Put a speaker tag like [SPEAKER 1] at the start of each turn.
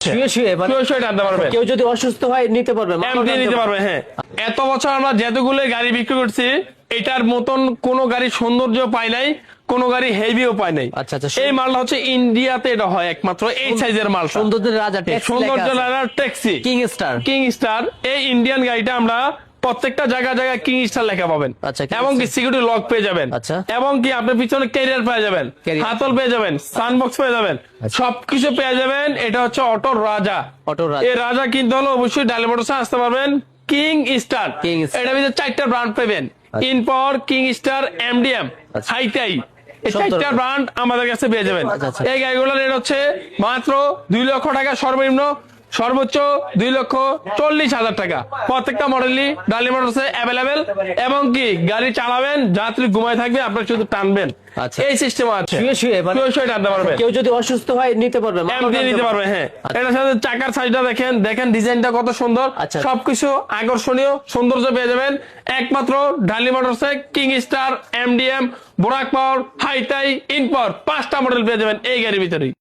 [SPEAKER 1] শুয়ে শুয়ে
[SPEAKER 2] টানতে পারবেন,
[SPEAKER 1] কেউ যদি অসুস্থ হয় নিতে পারবে,
[SPEAKER 2] নিতে পারবে। হ্যাঁ, এত বছর আমরা যেতগুলো গাড়ি বিক্রি করছি এটার মতন কোন গাড়ি সৌন্দর্য পাই নাই, কোন গাড়ি হেভিও পায় নাই।
[SPEAKER 1] আচ্ছা আচ্ছা,
[SPEAKER 2] এই মালটা হচ্ছে ইন্ডিয়াতে এটা হয় একমাত্র, এই সাইজের মাল।
[SPEAKER 1] সৌন্দর্যের রাজা,
[SPEAKER 2] সৌন্দর্য ট্যাক্সি
[SPEAKER 1] কিং স্টার।
[SPEAKER 2] এই ইন্ডিয়ান গাড়িটা আমরা প্রত্যেকটা জায়গায় কিং স্টার লেখা পাবেন।
[SPEAKER 1] আচ্ছা,
[SPEAKER 2] এবং কি সিকিউরিটি লক পেয়ে যাবেন।
[SPEAKER 1] আচ্ছা,
[SPEAKER 2] এবং কি আপনার পিছনে ক্যারিয়ার পেয়ে যাবেন, হাতল পেয়ে যাবেন, সানবক্স পেয়ে যাবেন, সবকিছু পেয়ে যাবেন। এটা হচ্ছে অটোর রাজা। এই রাজা কিনতে হলে অবশ্যই ডালি মোটরসে আসতে পারবেন। কিং স্টার, এটার ভিতরে 4টা ব্র্যান্ড পাবেন। ইনপর, কিং স্টার, এমডিএম, হাইটাই, এই 4টা ব্র্যান্ড আমাদের কাছে পেয়ে যাবেন। এই গাড়িগুলোর রেট হচ্ছে মাত্র 2 লক্ষ টাকা সর্বনিম্ন, সর্বোচ্চ 2,40,000 টাকা। প্রত্যেকটা মডেলই ডালি মোটরসে অ্যাভেলেবেল। এবং কি গাড়ি চালাবেন, যাত্রী ঘুমায় থাকবে, আপনার শুধু টানবেন। এই সিস্টেম আছে, শুয়ে টানতে পারবেন।
[SPEAKER 1] কেউ যদি অসুস্থ হয় নিতে পারবে,
[SPEAKER 2] নিতে পারবে। হ্যাঁ, এটার সাথে চাকার সাইজটা দেখেন ডিজাইনটা কত সুন্দর। সবকিছু আকর্ষণীয়, সৌন্দর্য পেয়ে যাবেন একমাত্র ডালি মোটরসে। কিং স্টার, এমডিএম, বোরাক পাওয়ার, হাইটাই, ইনপাওয়ার, 5টা মডেল পেয়ে যাবেন এই গাড়ির ভিতরেই।